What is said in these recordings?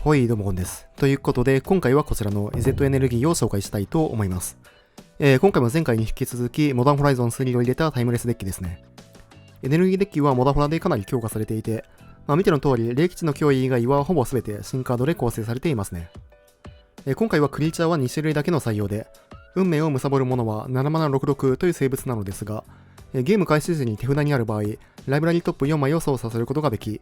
ほい、どうもゴンです。ということで、今回はこちらの Z エネルギーを紹介したいと思います。今回も前回に引き続き、モダンホライゾン3を入れたタイムレスデッキですね。エネルギーデッキはモダンホラでかなり強化されていて、見ての通り、霊基地の脅威以外はほぼ全て新カードで構成されていますね。今回はクリーチャーは2種類だけの採用で、運命を貪るものは7マナ66という生物なのですが、ゲーム開始時に手札にある場合、ライブラリトップ4枚を操作することができ、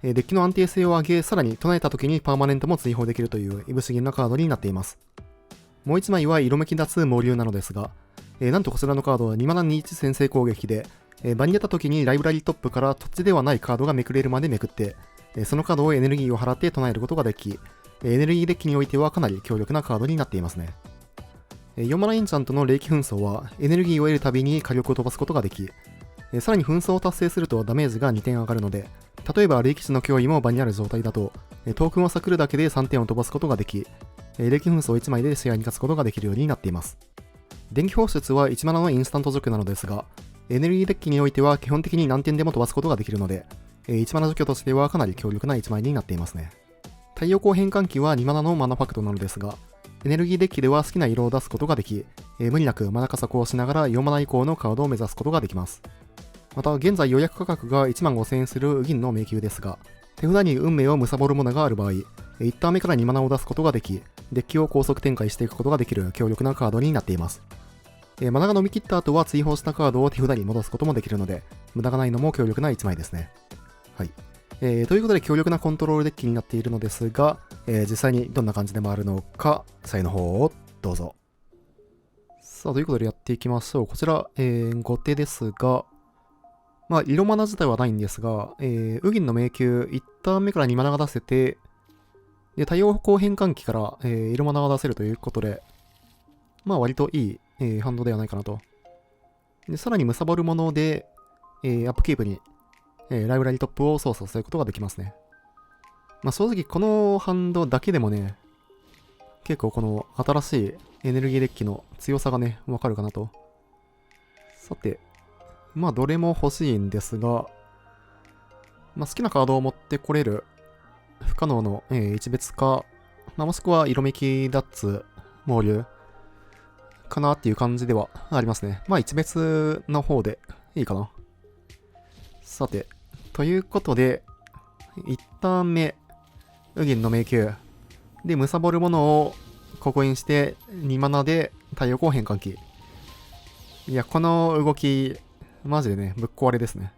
デッキの安定性を上げ、さらに唱えた時にパーマネントも追放できるといういぶし銀なカードになっています。もう1枚は色めき脱毛流なのですが、なんとこちらのカードは2マナ21先制攻撃で、場に出た時にライブラリトップから土地ではないカードがめくれるまでめくって、そのカードをエネルギーを払って唱えることができ、エネルギーデッキにおいてはかなり強力なカードになっていますね。4マナエンチャントの霊気紛争はエネルギーを得るたびに火力を飛ばすことができ、さらに紛争を達成するとダメージが2点上がるので、例えば霊気地の脅威も場にある状態だと、トークンを避けるだけで3点を飛ばすことができ、霊気紛争1枚で試合に勝つことができるようになっています。電気放出は1マナのインスタント除去なのですが、エネルギーデッキにおいては基本的に何点でも飛ばすことができるので、1マナ除去としてはかなり強力な1枚になっていますね。太陽光変換器は2マナのマナファクトなのですが、エネルギーデッキでは好きな色を出すことができ、無理なくマナ加速をしながら4マナ以降のカードを目指すことができます。また、現在予約価格が15000円する銀の迷宮ですが、手札に運命を貪るものがある場合、1ターン目から2マナを出すことができ、デッキを高速展開していくことができる強力なカードになっています。マナが飲み切った後は追放したカードを手札に戻すこともできるので、無駄がないのも強力な1枚ですね。はい。ということで強力なコントロールデッキになっているのですが、実際にどんな感じで回るのか、際の方をどうぞ。さあ、ということでやっていきましょう。こちら、後手ですが、色マナ自体はないんですが、ウギンの迷宮、1ターン目から2マナが出せて、で、太陽光変換器から、色マナが出せるということで、割といい、ハンドではないかなと。で、さらに貪るもので、アップキープに、ライブラリトップを操作することができますね。正直このハンドだけでもね、結構この新しいエネルギーデッキの強さがね、わかるかなと。さて、どれも欲しいんですが、好きなカードを持ってこれる不可能の、一別か、もしくは色めきダッツ、毛流かなっていう感じではありますね。一別の方でいいかな。さて、ということで、1ターン目、ウギンの迷宮で、貪るものを刻印して2マナで太陽光変換器。いや、この動き、マジでね、ぶっ壊れですね。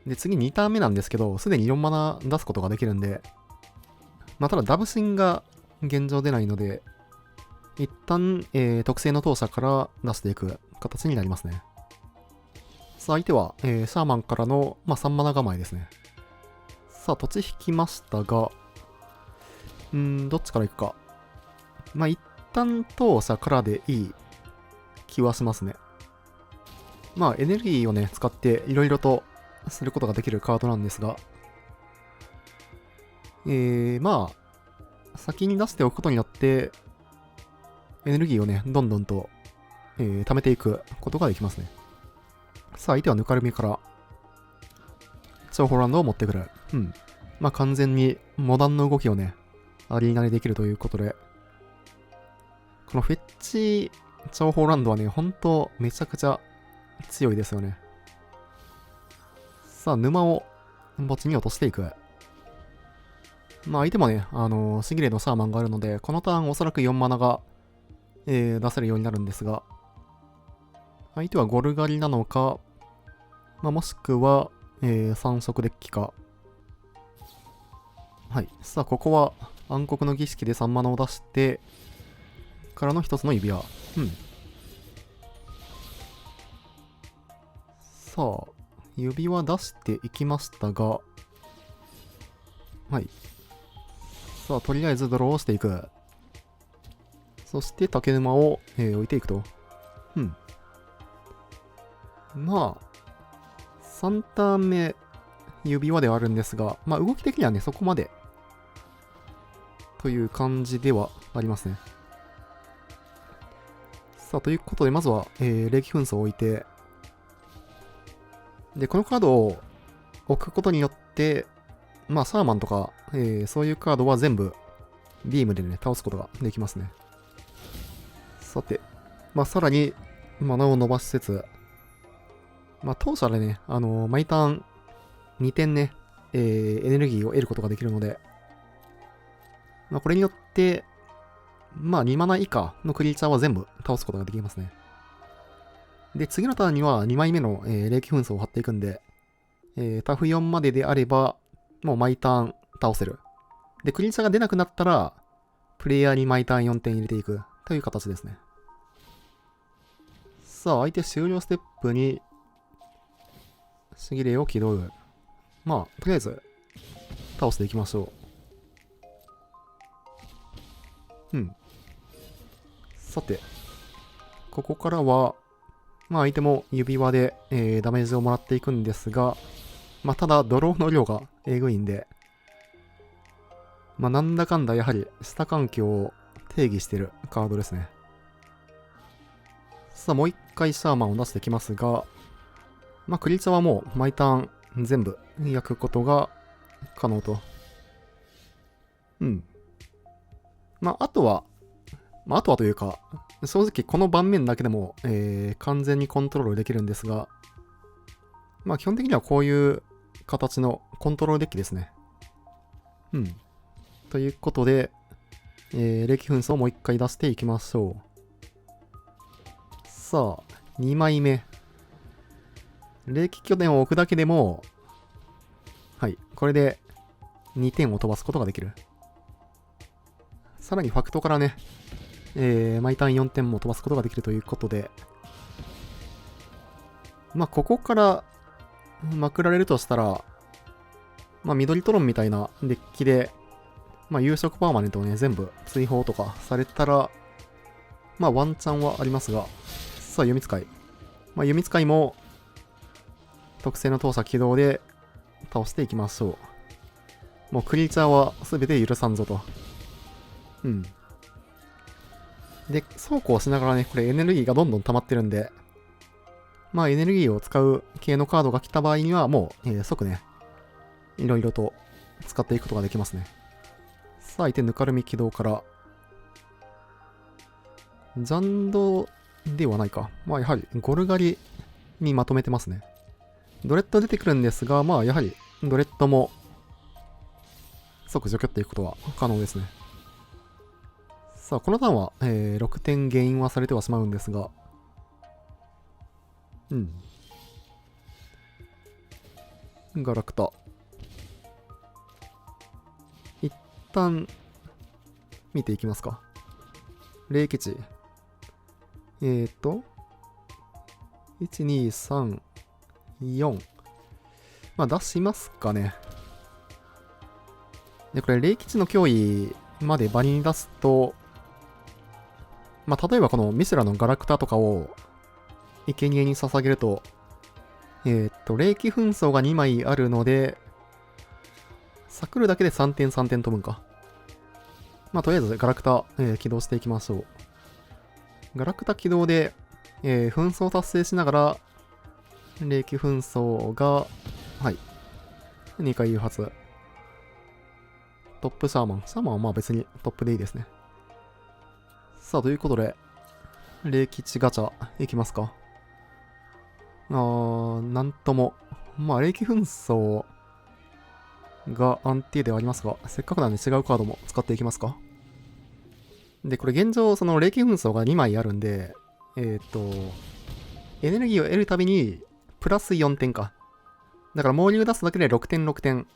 で、次2ターン目なんですけど、すでに4マナ出すことができるんで、ただダブシンが現状出ないので、一旦、特性の当社から出していく形になりますね。さあ、相手は、シャーマンからの、3マナ構えですね。さあ、土地引きましたが、どっちから行くか。一旦当社からでいい気はしますね。エネルギーをね、使っていろいろとすることができるカードなんですが、先に出しておくことによって、エネルギーをね、どんどんと、貯めていくことができますね。さあ、相手はぬかるみから、超ホランドを持ってくる。完全にモダンの動きをね、アリーナでできるということで、このフェッチ超ホランドはね、ほんとめちゃくちゃ強いですよね。さあ、沼を墓地に落としていく。相手もね、シギレのシャーマンがあるので、このターンおそらく4マナが、出せるようになるんですが、相手はゴルガリなのか、もしくは、3色デッキか。はい。さあ、ここは暗黒の儀式で3マナを出して、からの一つの指輪。さあ、指輪出していきましたが、はい。さあ、とりあえずドローしていく。そして竹沼を、置いていくと。3ターン目、指輪ではあるんですが、動き的にはね、そこまで、という感じではありますね。さあ、ということで、まずは、霊気紛争を置いて、で、このカードを置くことによって、シャーマンとか、そういうカードは全部ビームでね、倒すことができますね。さて、さらに、マナを伸ばしつつ、当社でね、毎ターン2点ね、エネルギーを得ることができるので、これによって、2マナ以下のクリーチャーは全部倒すことができますね。で、次のターンには2枚目の、霊気紛争を張っていくんで、タフ4までであれば、もう毎ターン倒せる。で、クリーチャーが出なくなったら、プレイヤーに毎ターン4点入れていくという形ですね。さあ、相手終了ステップに、しぎれを起動。とりあえず、倒していきましょう。さて、ここからは、相手も指輪で、ダメージをもらっていくんですが、ただ、ドローの量がえぐいんで、なんだかんだやはり、下環境を定義してるカードですね。さあ、もう一回シャーマンを出してきますが、クリーチャーはもう毎ターン全部焼くことが可能と。あとはというか、正直この盤面だけでも、完全にコントロールできるんですが、基本的にはこういう形のコントロールデッキですね。ということで、霊気紛争をもう一回出していきましょう。さあ、2枚目。霊気拠点を置くだけでも、これで2点を飛ばすことができる。さらにファクトからね、毎ターン4点も飛ばすことができるということで、ここからまくられるとしたら、緑トロンみたいなデッキで、有色パーマネントをね、全部追放とかされたら、ワンチャンはありますが、さあ、弓使い。弓使いも、特製の投射起動で倒していきましょう。もうクリーチャーは全て許さんぞと。で、そうこうしながらね、これエネルギーがどんどん溜まってるんで、エネルギーを使う系のカードが来た場合には、もう、即ね、いろいろと使っていくことができますね。さあ、相手ぬかるみ起動から、ジャンドではないか。やはり、ゴルガリにまとめてますね。ドレッド出てくるんですが、やはり、ドレッドも、即除去っていくことは可能ですね。さあ、このターンは、6点ゲインはされてはしまうんですが、ガラクタ。一旦、見ていきますか。霊気値。1、2、3、4。出しますかね。で、これ、霊気値の脅威まで場に出すと、例えばこのミスラのガラクタとかを、生贄に捧げると、霊気紛争が2枚あるので、サクるだけで3点3点飛ぶんか。とりあえずガラクタ、起動していきましょう。ガラクタ起動で、紛争達成しながら、霊気紛争が、2回誘発。トップシャーマン。シャーマンは別にトップでいいですね。さあ、ということで、霊気値ガチャいきますか。なんとも。霊気紛争が安定ではありますが、せっかくなんで違うカードも使っていきますか。で、これ現状、その霊気紛争が2枚あるんで、エネルギーを得るたびに、プラス4点か。だから、毛流出すだけで6点6点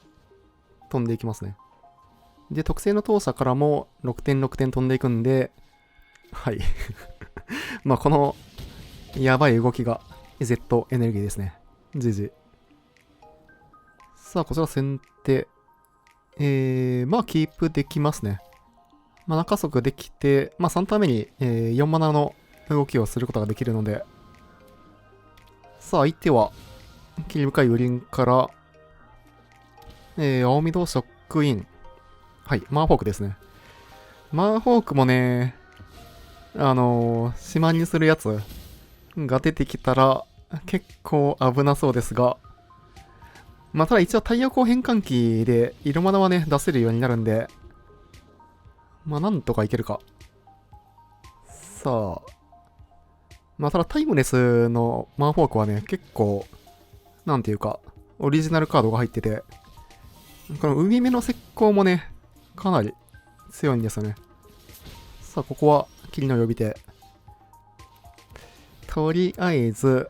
飛んでいきますね。で、特製の投射からも6点6点飛んでいくんで、この、やばい動きが、Z エネルギーですね。GG。さあ、こちら先手。キープできますね。中速できて、3ターン目に、4マナの動きをすることができるので、さあ、相手は、霧深いウリンから、青緑ショックイン。マーフォークですね。マーフォークもね、島にするやつが出てきたら、結構危なそうですが、まあ、ただ一応太陽光変換器で色マナはね、出せるようになるんで、まあ、なんとかいけるか。さあ。まあ、ただタイムレスのマンフォークはね、結構、なんていうか、オリジナルカードが入ってて、この海辺の石膏もね、かなり強いんですよね。さあ、ここは霧の呼び手。とりあえず、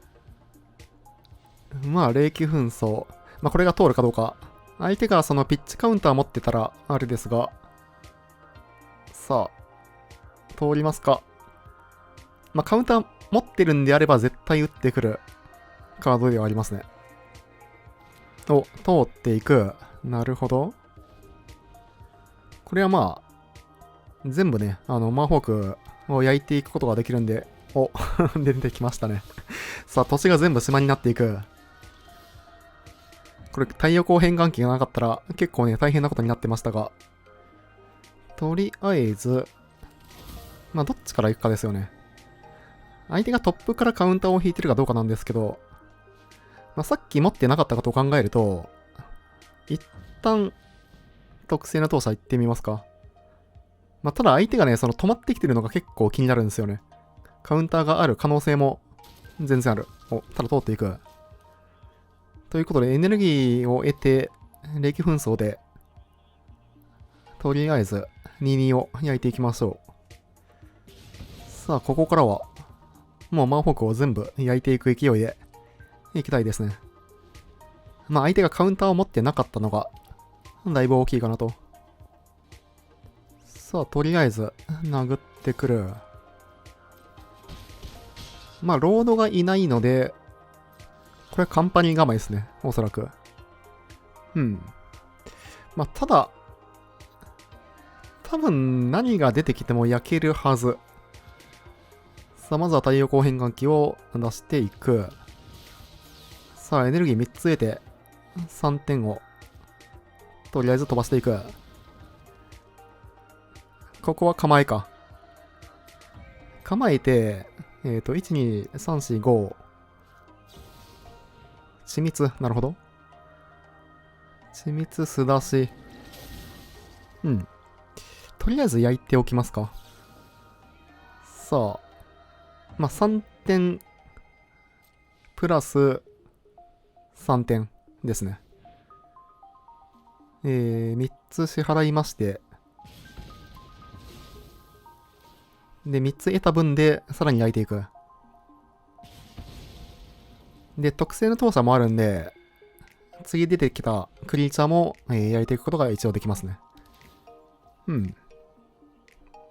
まあ、霊気紛争。まあ、これが通るかどうか。相手がそのピッチカウンター持ってたら、あれですが。さあ、通りますか。まあ、カウンター持ってるんであれば絶対打ってくるカードではありますね。お、通っていく。なるほど。これはまあ、全部ね、マンフォークを焼いていくことができるんで、お、出てきましたね。さあ、土地が全部島になっていく。これ、太陽光変換器がなかったら、結構ね、大変なことになってましたが、とりあえず、まあ、どっちから行くかですよね。相手がトップからカウンターを引いてるかどうかなんですけど、まあ、さっき持ってなかったことを考えると、一旦、特性の投射行ってみますか。まあ、ただ相手がね、その止まってきてるのが結構気になるんですよね。カウンターがある可能性も全然ある。お、ただ通っていく。ということで、エネルギーを得て、霊気紛争で、とりあえず、22を焼いていきましょう。さあ、ここからは、もうマンフォークを全部焼いていく勢いで、いきたいですね。まあ、相手がカウンターを持ってなかったのが、だいぶ大きいかなと。さあ、とりあえず、殴ってくる。まあ、ロードがいないので、これはカンパニー構えですね。おそらく。うん。まあ、ただ、多分何が出てきても焼けるはず。さあ、まずは太陽光変換器を出していく。さあ、エネルギー3つ得て、3点を、とりあえず飛ばしていく。ここは構えか。構えて、1、2、3、4、5。緻密。なるほど。緻密素出し。うん。とりあえず焼いておきますか。さあ。まあ、3点、プラス3点ですね。3つ支払いまして。で、3つ得た分で、さらに焼いていく。で、特性の投射もあるんで、次出てきたクリーチャーも、焼いていくことが一応できますね。うん。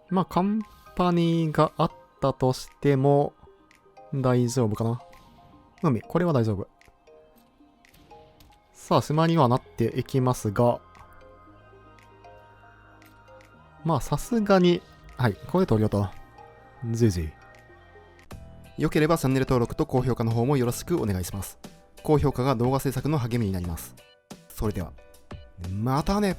まあ、カンパニーがあったとしても、大丈夫かな。海、これは大丈夫。さあ、島にはなっていきますが、まあ、さすがに、はい、これで通りよと。じいじい。よければチャンネル登録と高評価の方もよろしくお願いします。高評価が動画制作の励みになります。それでは、またね。